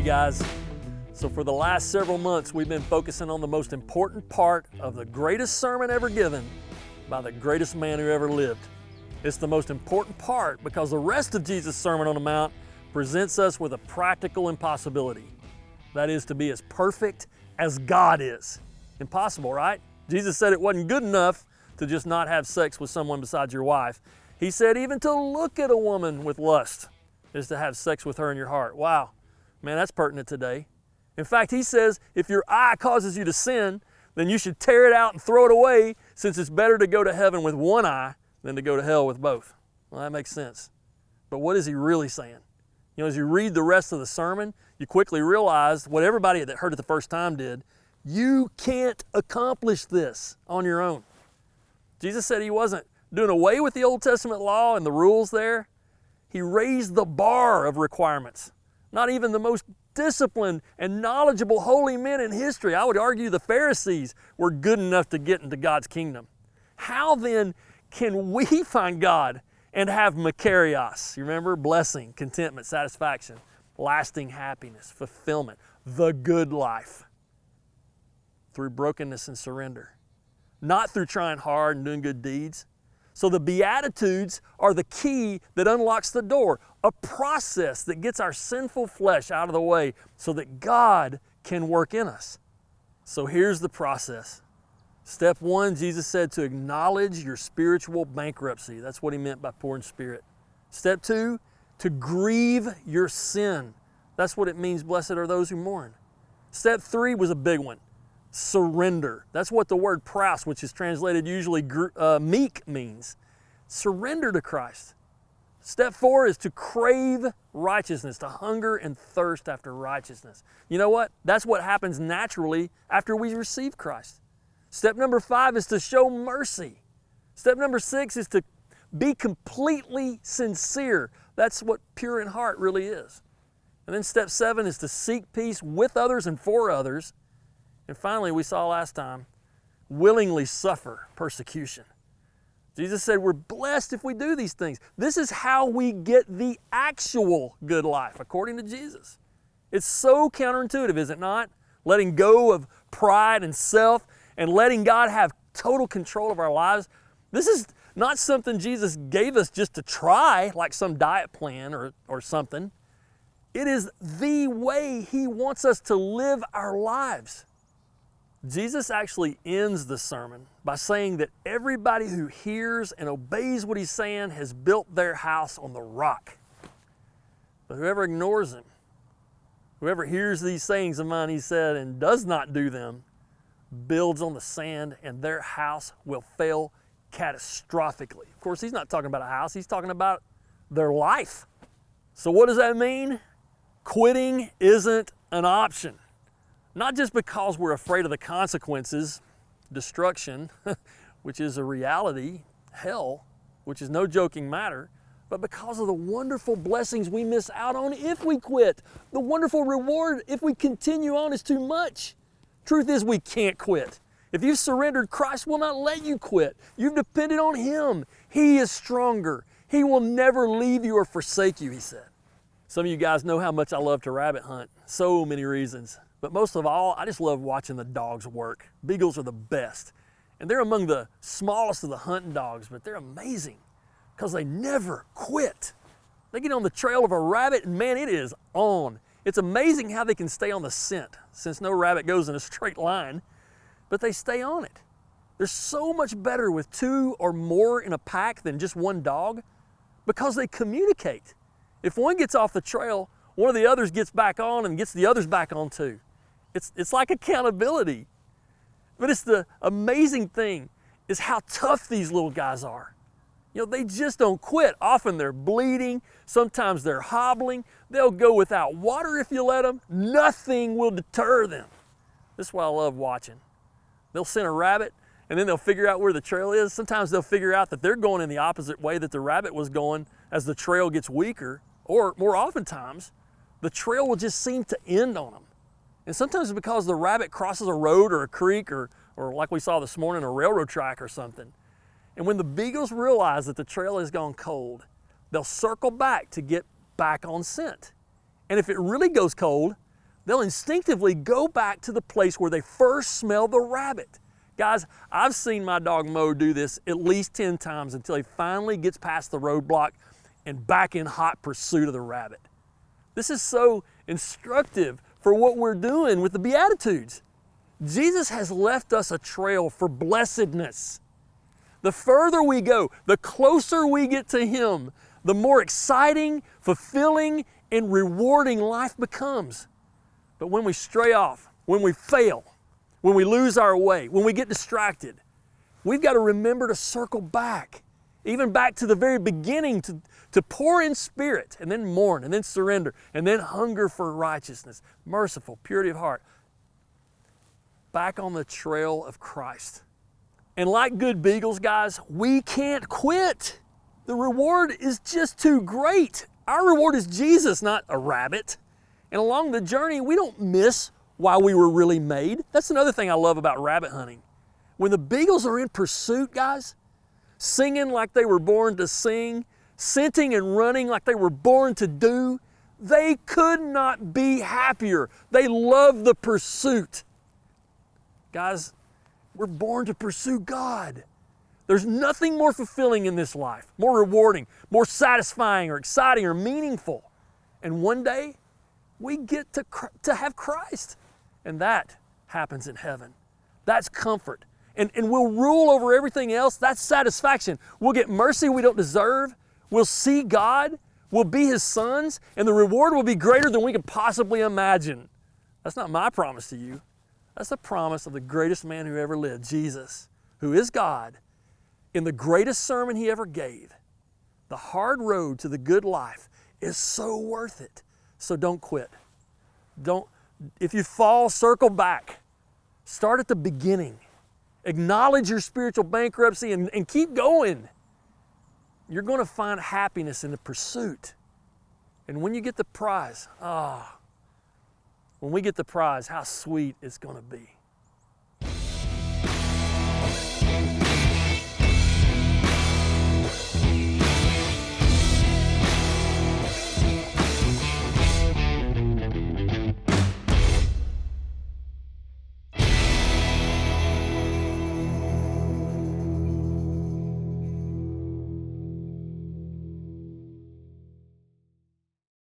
guys. So for the last several months, we've been focusing on the most important part of the greatest sermon ever given by the greatest man who ever lived. It's the most important part because the rest of Jesus' Sermon on the Mount presents us with a practical impossibility. That is to be as perfect as God is. Impossible, right? Jesus said it wasn't good enough to just not have sex with someone besides your wife. He said even to look at a woman with lust is to have sex with her in your heart. Wow, man, that's pertinent today. In fact, he says if your eye causes you to sin, then you should tear it out and throw it away, since it's better to go to heaven with one eye than to go to hell with both. Well, that makes sense. But what is he really saying? You know, as you read the rest of the sermon, you quickly realize what everybody that heard it the first time did. You can't accomplish this on your own. Jesus said he wasn't doing away with the Old Testament law and the rules there. He raised the bar of requirements. Not even the most disciplined and knowledgeable holy men in history, I would argue the Pharisees, were good enough to get into God's kingdom. How then can we find God and have makarios? You remember? Blessing, contentment, satisfaction, lasting happiness, fulfillment, the good life. Through brokenness and surrender. Not through trying hard and doing good deeds. So the Beatitudes are the key that unlocks the door, a process that gets our sinful flesh out of the way so that God can work in us. So here's the process. Step one, Jesus said to acknowledge your spiritual bankruptcy. That's what he meant by poor in spirit. Step two, to grieve your sin. That's what it means, blessed are those who mourn. Step three was a big one. Surrender. That's what the word praus, which is translated usually meek, means. Surrender to Christ. Step four is to crave righteousness, to hunger and thirst after righteousness. You know what? That's what happens naturally after we receive Christ. Step number five is to show mercy. Step number six is to be completely sincere. That's what pure in heart really is. And then step seven is to seek peace with others and for others. And finally, we saw last time, willingly suffer persecution. Jesus said we're blessed if we do these things. This is how we get the actual good life, according to Jesus. It's so counterintuitive, is it not? Letting go of pride and self and letting God have total control of our lives. This is not something Jesus gave us just to try, like some diet plan or something. It is the way He wants us to live our lives. Jesus actually ends the sermon by saying that everybody who hears and obeys what He's saying has built their house on the rock. But whoever ignores Him, whoever hears these sayings of mine, He said, and does not do them, builds on the sand, and their house will fail catastrophically. Of course, He's not talking about a house. He's talking about their life. So what does that mean? Quitting isn't an option. Not just because we're afraid of the consequences, destruction, which is a reality, hell, which is no joking matter, but because of the wonderful blessings we miss out on if we quit. The wonderful reward if we continue on is too much. Truth is, we can't quit. If you've surrendered, Christ will not let you quit. You've depended on Him. He is stronger. He will never leave you or forsake you, He said. Some of you guys know how much I love to rabbit hunt. So many reasons. But most of all, I just love watching the dogs work. Beagles are the best. And they're among the smallest of the hunting dogs, but they're amazing because they never quit. They get on the trail of a rabbit and man, it is on. It's amazing how they can stay on the scent since no rabbit goes in a straight line, but they stay on it. They're so much better with two or more in a pack than just one dog because they communicate. If one gets off the trail, one of the others gets back on and gets the others back on too. It's like accountability. But it's the amazing thing is how tough these little guys are. You know, they just don't quit. Often they're bleeding. Sometimes they're hobbling. They'll go without water if you let them. Nothing will deter them. This is why I love watching. They'll scent a rabbit and then they'll figure out where the trail is. Sometimes they'll figure out that they're going in the opposite way that the rabbit was going as the trail gets weaker. Or more oftentimes, the trail will just seem to end on them. And sometimes it's because the rabbit crosses a road or a creek or like we saw this morning, a railroad track or something. And when the beagles realize that the trail has gone cold, they'll circle back to get back on scent. And if it really goes cold, They'll instinctively go back to the place where they first smelled the rabbit. Guys, I've seen my dog Mo do this at least 10 times until he finally gets past the roadblock and back in hot pursuit of the rabbit. This is so instructive for what we're doing with the Beatitudes. Jesus has left us a trail for blessedness. The further we go, the closer we get to Him, the more exciting, fulfilling, and rewarding life becomes. But when we stray off, when we fail, when we lose our way, when we get distracted, we've got to remember to circle back, even back to the very beginning, to pour in spirit, and then mourn, and then surrender, and then hunger for righteousness, merciful, purity of heart. Back on the trail of Christ. And like good beagles, guys, we can't quit. The reward is just too great. Our reward is Jesus, not a rabbit. And along the journey, we don't miss why we were really made. That's another thing I love about rabbit hunting. When the beagles are in pursuit, guys, singing like they were born to sing, scenting and running like they were born to do, they could not be happier. They love the pursuit. Guys, we're born to pursue God. There's nothing more fulfilling in this life, more rewarding, more satisfying or exciting or meaningful. And one day, we get to have Christ. And that happens in heaven. That's comfort. And we'll rule over everything else. That's satisfaction. We'll get mercy we don't deserve. We'll see God. We'll be His sons. And the reward will be greater than we could possibly imagine. That's not my promise to you. That's the promise of the greatest man who ever lived, Jesus, who is God, in the greatest sermon He ever gave. The hard road to the good life is so worth it. So don't quit. If you fall, circle back. Start at the beginning. Acknowledge your spiritual bankruptcy and keep going. You're going to find happiness in the pursuit. And when you get the prize, when we get the prize, how sweet it's going to be.